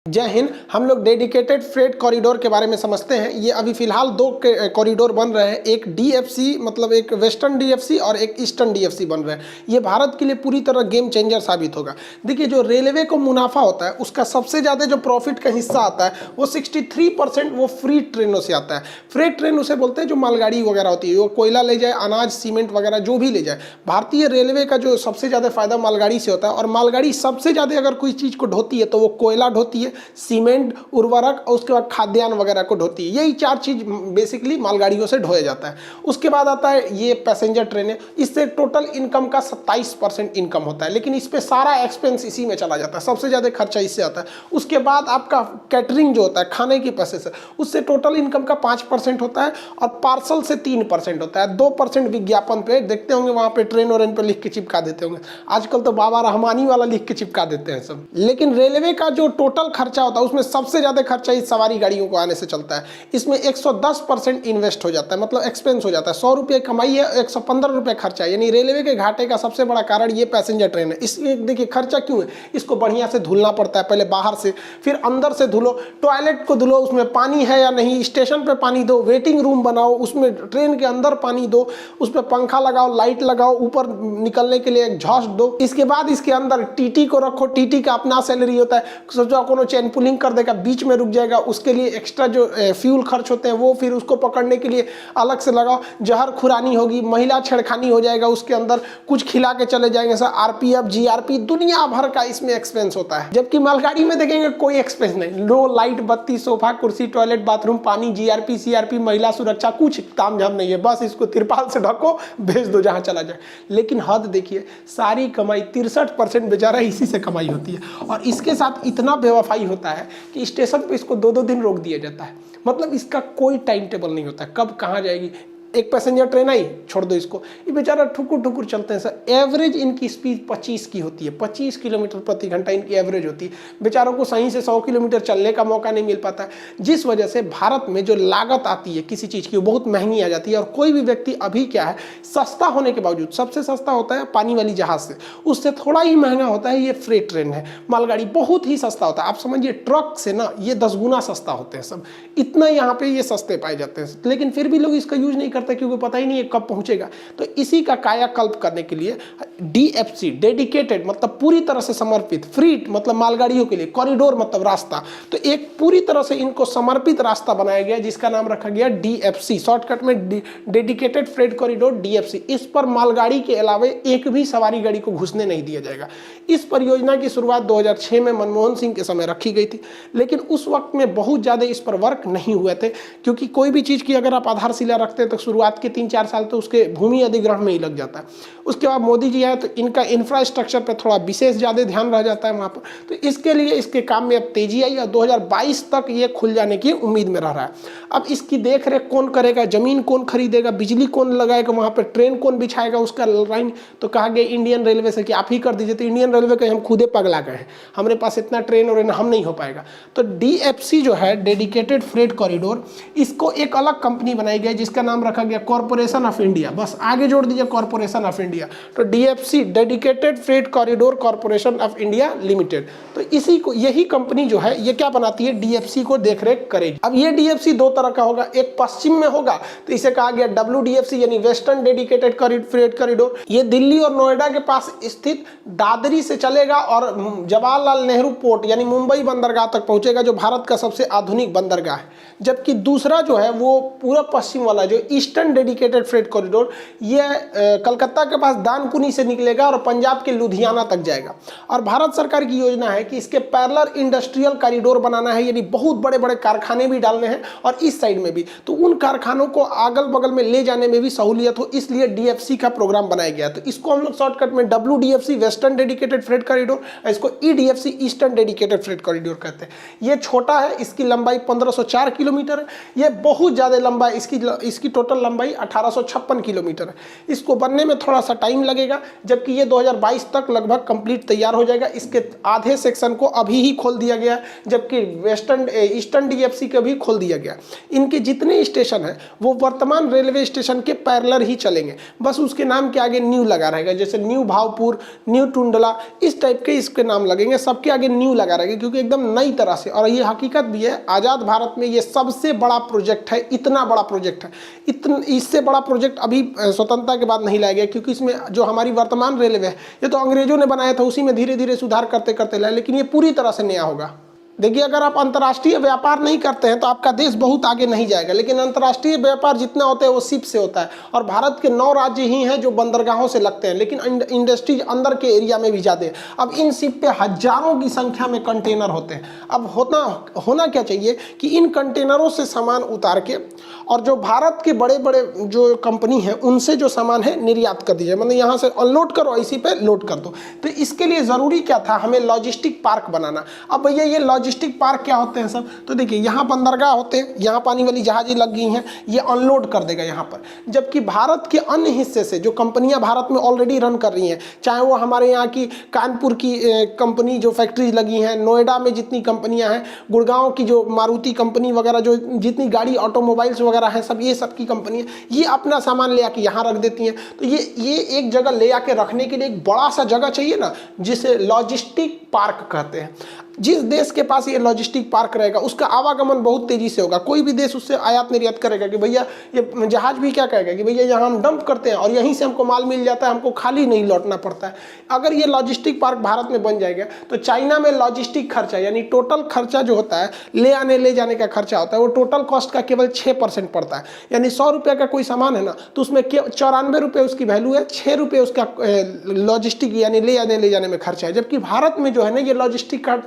जय हिंद। हम लोग डेडिकेटेड फ्रेट कॉरिडोर के बारे में समझते हैं। ये अभी फिलहाल दो कॉरिडोर बन रहे हैं, एक डीएफसी मतलब एक वेस्टर्न डीएफसी और एक ईस्टर्न डीएफसी बन रहे हैं। ये भारत के लिए पूरी तरह गेम चेंजर साबित होगा। देखिए, जो रेलवे को मुनाफा होता है उसका सबसे ज़्यादा जो प्रॉफिट का हिस्सा आता है वो 63% वो फ्री ट्रेनों से आता है। फ्रेट ट्रेन उसे बोलते हैं जो मालगाड़ी वगैरह होती है, वो कोयला ले जाए, अनाज, सीमेंट वगैरह जो भी ले जाए। भारतीय रेलवे का जो सबसे ज़्यादा फायदा मालगाड़ी से होता है, और मालगाड़ी सबसे ज़्यादा अगर कोई चीज़ को ढोती है तो वो कोयला ढोती है, सीमेंट, उर्वरक और उसके बाद खाद्यान्न वगैरह को ढोती है। यही चार चीज बेसिकली मालगाड़ियों से ढोया जाता है। उसके बाद आता है ये पैसेंजर ट्रेनें। इससे टोटल इनकम का 27% इनकम होता है, लेकिन इस पे सारा एक्सपेंस इसी में चला जाता है, सबसे ज़्यादा खर्चा इससे आता है। उसके बाद आपका कैटरिंग जो होता है, खाने के पैसे से, उससे टोटल इनकम का 5% होता है, और पार्सल से 3% होता है। 2% विज्ञापन पे देखते होंगे, वहाँ पे ट्रेन और पे लिख के चिपका देते होंगे। आजकल तो बाबा रहमानी वाला लिख के चिपका देते हैं सब। लेकिन रेलवे का जो टोटल खर्चा होता है उसमें सबसे ज़्यादा खर्चा इस सवारी गाड़ियों को आने से चलता है। इसमें 110% इन्वेस्ट हो जाता है, मतलब एक्सपेंस हो जाता है। 100 रुपये कमाई है, 115 रुपये खर्चा है। यानी रेलवे के घाटे का सबसे बड़ा कारण ये पैसेंजर ट्रेन है। इसमें देखिए खर्चा क्यों है, इसको बढ़िया से धुलना पड़ता है, पहले बाहर से, फिर अंदर से धुलो, टॉयलेट को धुलो, उसमें पानी है या नहीं, स्टेशन पर पानी दो, वेटिंग रूम बनाओ, उसमें ट्रेन के अंदर पानी दो, उसमें पंखा लगाओ, लाइट लगाओ, ऊपर निकलने के लिए एग्जॉस्ट दो। इसके बाद इसके अंदर टीटी को रखो, टीटी का अपना सैलरी होता है। सोचो कोनो चैन पुलिंग कर देगा, बीच में रुक जाएगा, उसके लिए एक्स्ट्रा जो फ्यूल खर्च होते हैं वो फिर उसको पकड़ने के लिए अलग से लगाओ। जहर खुरानी होगी, महिला छेड़खानी हो जाएगा, उसके अंदर कुछ खिला के चले जाएंगे सर, आरपीएफ, जीआरपी, दुनिया भर का इसमें एक्सपेंस होता है। जबकि मालगाड़ी में देखेंगे कोई एक्सपेंस नहीं, लो, लाइट, बत्ती, सोफा, कुर्सी, टॉयलेट, बाथरूम, पानी, जीआरपी, सीआरपी, महिला सुरक्षा, कुछ तामझाम नहीं है। बस इसको तिरपाल से ढको, भेज दो जहां चला जाए। लेकिन हद देखिए, सारी कमाई 63% बेचारा इसी से कमाई होती है। और इसके साथ इतना बेवफाई होता है कि स्टेशन पे इसको 2-2 दिन रोक दिया जाता है। मतलब इसका कोई टाइम टेबल नहीं होता है, कब कहाँ जाएगी। एक पैसेंजर ट्रेन आई, छोड़ दो इसको, ये बेचारा ठुकुर ठुकुर चलते हैं सर। एवरेज इनकी स्पीड 25 की होती है, 25 किलोमीटर प्रति घंटा इनकी एवरेज होती है। बेचारों को सही से 100 किलोमीटर चलने का मौका नहीं मिल पाता है, जिस वजह से भारत में जो लागत आती है किसी चीज़ की वो बहुत महंगी आ जाती है। और कोई भी व्यक्ति अभी क्या है, सस्ता होने के बावजूद, सबसे सस्ता होता है पानी वाली जहाज़ से, उससे थोड़ा ही महंगा होता है ये फ्रेट ट्रेन है। मालगाड़ी बहुत ही सस्ता होता है, आप समझिए ट्रक से ना ये 10 गुना सस्ता होते हैं सब, इतना यहाँ पे ये सस्ते पाए जाते हैं। लेकिन फिर भी लोग इसका यूज नहीं करते क्योंकि पता ही नहीं है कब पहुंचेगा। तो इसी का कायाकल्प करने के लिए डीएफसी, डेडिकेटेड मतलब पूरी तरह से समर्पित, फ्रीट मतलब मालगाड़ियों के लिए, कॉरिडोर मतलब रास्ता, तो एक पूरी तरह से इनको समर्पित रास्ता बनाया गया जिसका नाम रखा गया डीएफसी, शॉर्टकट में डेडिकेटेड फ्रेट कॉरिडोर डीएफसी। इस पर मालगाड़ी के अलावा एक भी सवारी गाड़ी को घुसने नहीं दिया जाएगा। इस परियोजना की शुरुआत 2006 में मनमोहन सिंह के समय रखी गई थी, लेकिन उस वक्त में बहुत ज़्यादा इस पर वर्क नहीं हुए थे, क्योंकि कोई भी चीज़ की अगर आप आधारशिला रखते हैं तो शुरुआत के 3-4 साल तो उसके भूमि अधिग्रहण में ही लग जाता है। उसके बाद मोदी जी आए तो इनका इंफ्रास्ट्रक्चर पर थोड़ा विशेष ज़्यादा ध्यान रह जाता है वहाँ पर, तो इसके लिए इसके काम में अब तेजी आई और 2022 तक ये खुल जाने की उम्मीद में रह रहा है। अब इसकी देख रेख कौन करेगा, जमीन कौन खरीदेगा, बिजली कौन लगाएगा, वहाँ पर ट्रेन कौन बिछाएगा, उसका लाइन, तो कहा गया इंडियन रेलवे से कि आप ही कर दीजिए। तो इंडियन रेलवे के हम खुदे पगला गए हैं, हमारे पास इतना ट्रेन और हम नहीं हो पाएगा। तो डीएफसी जो है, डेडिकेटेड फ्रेट कॉरिडोर, इसको एक अलग कंपनी बनाई गई जिसका नाम रखा गया कॉर्पोरेशन ऑफ इंडिया, बस आगे जोड़ दीजिए कॉर्पोरेशन ऑफ इंडिया। तो DFC, dedicated freight corridor corporation of India limited, तो इसी को, यही कंपनी जो है ये क्या बनाती है, डीएफसी को देखरेख करेगी। अब ये डीएफसी दो तरह का होगा, एक पश्चिम में होगा तो इसे कहा गया डब्ल्यूडीएफसी यानी वेस्टर्न डेडिकेटेड फ्रेट कॉरिडोर। ये दिल्ली और नोएडा के पास स्थित दादरी से चलेगा और जवाहरलाल नेहरू पोर्ट यानी मुंबई बंदरगाह तक पहुंचेगा, जो भारत का सबसे आधुनिक बंदरगाह है। जबकि दूसरा जो है वो पूरा पश्चिम वाला जो ईस्टर्न डेडिकेटेड फ्रेट कॉरिडोर, ये कलकत्ता के पास दानकुनी से निकलेगा और पंजाब के लुधियाना तक जाएगा। और भारत सरकार की योजना है कि इसके पैरेलल इंडस्ट्रियल कॉरिडोर बनाना है, यानी बहुत बड़े बड़े कारखाने भी डालने हैं और इस साइड में भी, तो उन कारखानों को अगल बगल में ले जाने में भी सहूलियत हो, इसलिए डीएफसी का प्रोग्राम बनाया गया। तो इसको हम लोग शॉर्टकट में डब्ल्यूडीएफसी वेस्टर्न डेडिकेटेड फ्रेट कॉरिडोर, इसको EDFC eastern dedicated freight corridor कहते हैं। ये छोटा है, इसकी लंबाई 1504 किलोमीटर है। ये बहुत ज़्यादा लंबा है, इसकी टोटल टोटल लंबाई 1856 किलोमीटर है। इसको बनने में थोड़ा सा टाइम लगेगा, जबकि ये 2022 तक लगभग कंप्लीट तैयार हो जाएगा। इसके आधे सेक्शन को अभी ही खोल दिया गया, जबकि ईस्टर्न डीएफसी को भी खोल दिया गया। इनके जितने स्टेशन हैं वो वर्तमान रेलवे स्टेशन के पैरेलल ही चलेंगे, बस उसके नाम के आगे न्यू लगा रहेगा, जैसे न्यू भावपुर, न्यू टुंडला, इस टाइप के इसके नाम लगेंगे, सबके आगे न्यू लगा रहेगा, क्योंकि एकदम नई तरह से। और ये हकीकत भी है, आज़ाद भारत में ये सबसे बड़ा प्रोजेक्ट है, इतना बड़ा प्रोजेक्ट है, इससे बड़ा प्रोजेक्ट अभी स्वतंत्रता के बाद नहीं लाया गया, क्योंकि इसमें जो हमारी वर्तमान रेलवे है ये तो अंग्रेजों ने बनाया था, उसी में धीरे धीरे सुधार करते करते लाए, लेकिन ये पूरी तरह से नया होगा। देखिए, अगर आप अंतर्राष्ट्रीय व्यापार नहीं करते हैं तो आपका देश बहुत आगे नहीं जाएगा, लेकिन अंतर्राष्ट्रीय व्यापार जितना होता है वो शिप से होता है। और भारत के 9 राज्य ही हैं जो बंदरगाहों से लगते हैं, लेकिन इंडस्ट्रीज अंदर के एरिया में भी जाते हैं। अब इन शिप पे हजारों की संख्या में कंटेनर होते हैं। अब होना क्या चाहिए कि इन कंटेनरों से सामान उतार के और जो भारत के बड़े बड़े जो कंपनी है उनसे जो सामान है निर्यात कर दीजिए, मतलब यहाँ से अनलोड करो, इसी पे लोड कर दो। तो इसके लिए ज़रूरी क्या था, हमें लॉजिस्टिक पार्क बनाना। अब भैया ये लॉजिस्टिक पार्क क्या होते हैं सब, तो देखिए यहाँ बंदरगाह होते हैं, यहाँ पानी वाली जहाज़ें लग गई हैं, ये अनलोड कर देगा यहाँ पर। जबकि भारत के अन्य हिस्से से जो कंपनियाँ भारत में ऑलरेडी रन कर रही हैं, चाहे वो हमारे यहाँ की कानपुर की कंपनी जो फैक्ट्रीज लगी हैं, नोएडा में जितनी कंपनियाँ हैं, गुड़गांव की जो मारुति कंपनी वगैरह, जो जितनी गाड़ी ऑटोमोबाइल्स वगैरह है, सब ये सब की कंपनी है, ये अपना सामान ले आके यहाँ रख देती हैं। तो ये एक जगह ले आके रखने के लिए एक बड़ा सा जगह चाहिए ना, जिसे लॉजिस्टिक पार्क कहते हैं। जिस देश के पास ये लॉजिस्टिक पार्क रहेगा उसका आवागमन बहुत तेजी से होगा। कोई भी देश उससे आयात निर्यात करेगा कि भैया, ये जहाज भी क्या कहेगा कि भैया यहाँ हम डंप करते हैं और यहीं से हमको माल मिल जाता है, हमको खाली नहीं लौटना पड़ता है। अगर ये लॉजिस्टिक पार्क भारत में बन जाएगा तो चाइना में लॉजिस्टिक खर्चा, यानी टोटल खर्चा जो होता है, ले आने ले जाने का खर्चा होता है, वो टोटल कॉस्ट का केवल 6% पड़ता है। यानी 100 रुपये का कोई सामान है ना, तो उसमें 94 रुपये उसकी वैल्यू है, 6 रुपये उसका लॉजिस्टिक यानी ले आने ले जाने में खर्चा है। जबकि भारत में जो है ना, ये लॉजिस्टिक का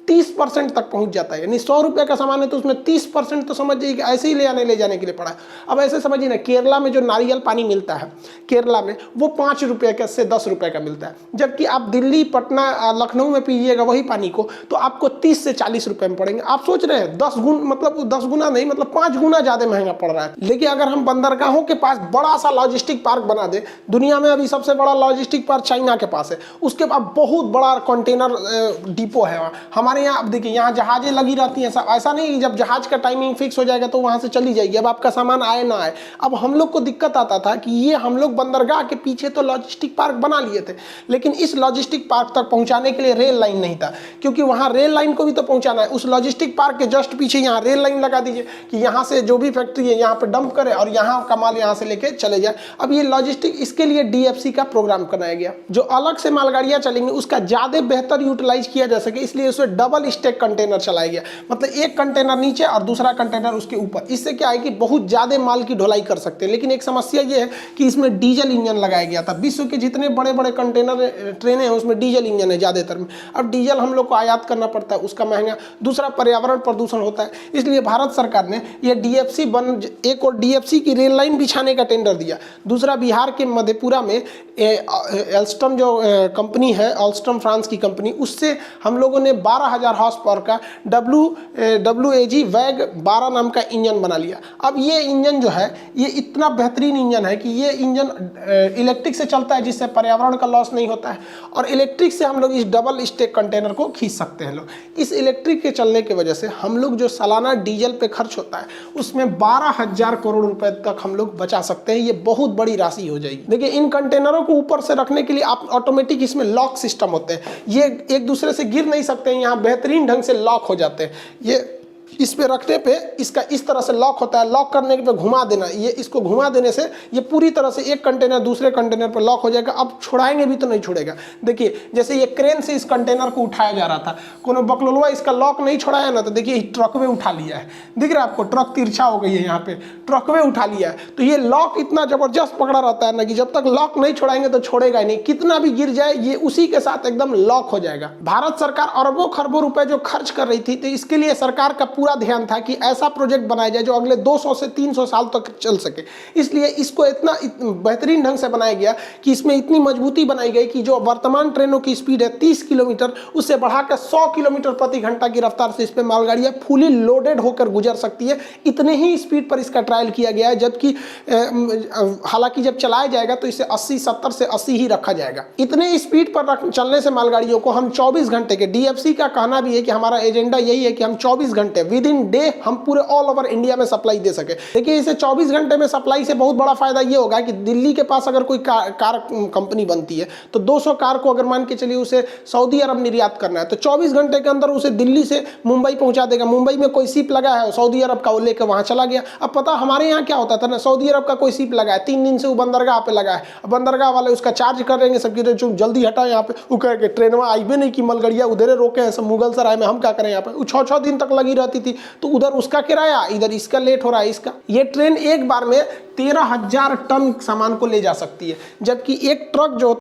30% तक पहुंच जाता है। यानी 100 रुपये का सामान है तो उसमें 30% तो समझ जाइए कि ऐसे ही ले आने ले जाने के लिए पड़ा है। अब ऐसे समझिए ना, केरला में जो नारियल पानी मिलता है केरला में, वो 5 रुपये का से 10 रुपये का मिलता है। जबकि आप दिल्ली, पटना, लखनऊ में पीजिएगा वही पानी को तो आपको 30 से 40 रुपये में पड़ेंगे। आप सोच रहे हैं 10 गुना नहीं, मतलब 5 गुना ज़्यादा महंगा पड़ रहा है। लेकिन अगर हम बंदरगाहों के पास बड़ा सा लॉजिस्टिक पार्क बना दें, दुनिया में अभी सबसे बड़ा लॉजिस्टिक पार्क चाइना के पास है, उसके बाद बहुत बड़ा कंटेनर डिपो है हमारे यहाँ। अब देखिए, यहाँ जहाजें लगी रहती हैं, ऐसा नहीं कि जब जहाज का टाइमिंग फिक्स हो जाएगा तो वहाँ से चली जाएगी, अब आपका सामान आए ना आए। अब हम लोग को दिक्कत आता था कि ये हम लोग बंदरगाह के पीछे तो लॉजिस्टिक पार्क बना लिए थे, लेकिन इस लॉजिस्टिक पार्क तक पहुँचाने के लिए रेल लाइन नहीं था, क्योंकि वहाँ रेल लाइन को भी तो पहुँचाना है। उस लॉजिस्टिक पार्क के जस्ट पीछे यहाँ रेल लाइन लगा दीजिए कि यहाँ से जो भी फैक्ट्री है यहाँ पर डंप करे और यहाँ का माल यहाँ से लेके चले जाए। अब ये लॉजिस्टिक, इसके लिए DFC का प्रोग्राम बनाया गया, जो अलग से मालगाड़ियाँ चलेंगी उसका ज़्यादा बेहतर यूटिलाइज किया जा सके, इसलिए उसे डबल स्टैक कंटेनर चलाया गया। मतलब एक कंटेनर नीचे और दूसरा कंटेनर उसके ऊपर। इससे क्या है कि बहुत ज़्यादा माल की ढुलाई कर सकते हैं। लेकिन एक समस्या ये है कि इसमें डीजल इंजन लगाया गया था। विश्व के जितने बड़े बड़े कंटेनर ट्रेनें हैं उसमें डीजल इंजन है ज़्यादातर में। अब डीजल हम लोग को आयात करना पड़ता है, उसका महंगा, दूसरा पर्यावरण प्रदूषण होता है। इसलिए भारत सरकार ने यह DFC एक और DFC की रेल लाइन बिछाने का टेंडर दिया। दूसरा, बिहार के मधेपुरा में एल्स्टम जो कंपनी है, एल्स्टम फ्रांस की कंपनी, उससे हम लोगों ने 12,000 हॉर्स पावर का WAG वैग 12 नाम का इंजन बना लिया। अब ये इंजन जो है, ये इतना बेहतरीन इंजन है कि ये इंजन इलेक्ट्रिक से चलता है, जिससे पर्यावरण का लॉस नहीं होता है, और इलेक्ट्रिक से हम लोग इस डबल स्टैक कंटेनर को खींच सकते हैं लोग। इस इलेक्ट्रिक के चलने की वजह से हम लोग जो सालाना डीजल पे खर्च होता है उसमें 12,000 करोड़ रुपए तक हम लोग बचा सकते हैं। ये बहुत बड़ी राशि हो जाएगी। देखिए, इन कंटेनरों को ऊपर से रखने के लिए आप ऑटोमेटिक इसमें लॉक सिस्टम होते हैं, ये एक दूसरे से गिर नहीं सकते हैं, यहाँ बेहतरीन ढंग से लॉक हो जाते हैं। ये इस पे रखने पे इसका इस तरह से लॉक होता है, लॉक करने पे घुमा देना, ये इसको घुमा देने से ये पूरी तरह से एक कंटेनर दूसरे कंटेनर पर लॉक हो जाएगा। अब छुड़ाएंगे भी तो नहीं छुड़ेगा। देखिए, जैसे ये क्रेन से इस कंटेनर को उठाया जा रहा था, कोनो बकलोलवा इसका लॉक नहीं छुड़ाया ना, तो देखिए ट्रक में उठा लिया है। दिख रहा है आपको, ट्रक तिरछा हो गई है, यहाँ पे ट्रक में उठा लिया है। तो ये लॉक इतना जबरदस्त पकड़ा रहता है ना कि जब तक लॉक नहीं छुड़ाएंगे तो छोड़ेगा ही नहीं, कितना भी गिर जाए ये उसी के साथ एकदम लॉक हो जाएगा। भारत सरकार अरबों खरबों रुपए जो खर्च कर रही थी, तो इसके लिए सरकार का पूरा ध्यान था कि ऐसा प्रोजेक्ट बनाया जाए जो अगले 200 से 300 साल तक चल सके। इसलिए इसको इतना बेहतरीन ढंग से बनाया गया कि इसमें इतनी मजबूती बनाई गई कि जो वर्तमान ट्रेनों की स्पीड है 30 किलोमीटर, उससे बढ़ाकर 100 किलोमीटर प्रति घंटा की रफ्तार से इस पर मालगाड़ियाँ फुली लोडेड होकर गुजर सकती है। इतने ही स्पीड पर इसका ट्रायल किया गया है, जबकि हालांकि जब चलाया जाएगा तो इसे 70 से 80 ही रखा जाएगा। इतने स्पीड पर चलने से मालगाड़ियों को हम 24 घंटे के, डीएफसी का कहना भी है कि हमारा एजेंडा यही है कि हम 24 घंटे विद इन डे हम पूरे ऑल ओवर इंडिया में सप्लाई दे सके। देखिए इसे 24 घंटे में सप्लाई से बहुत बड़ा फायदा ये होगा कि दिल्ली के पास अगर कोई कार कंपनी बनती है तो 200 कार को अगर मान के चलिए उसे सऊदी अरब निर्यात करना है तो 24 घंटे के अंदर उसे दिल्ली से मुंबई पहुंचा देगा। मुंबई में कोई शिप लगा है सऊदी अरब का, वो लेकर वहां चला गया। अब पता हमारे यहाँ क्या होता था ना, सऊदी अरब का कोई शिप लगा है, 3 दिन से वो बंदरगाह पे लगा है, बंदरगाह वाले उसका चार्ज करेंगे सबकी, जो जल्दी हटा यहाँ पे, वो कह के ट्रेन में आई भी नहीं कि मलगड़िया उधर रोके हैं सब मुगल सराय में, हम क्या करें यहाँ पे। 6 दिन तक लगी रहती थी, तो उधर उसका किराया, इधर इसका लेट हो रहा है इसका। ये ट्रेन एक बार में 13,000 टन सामान को ले जा सकती है, जबकि एक ट्रक जो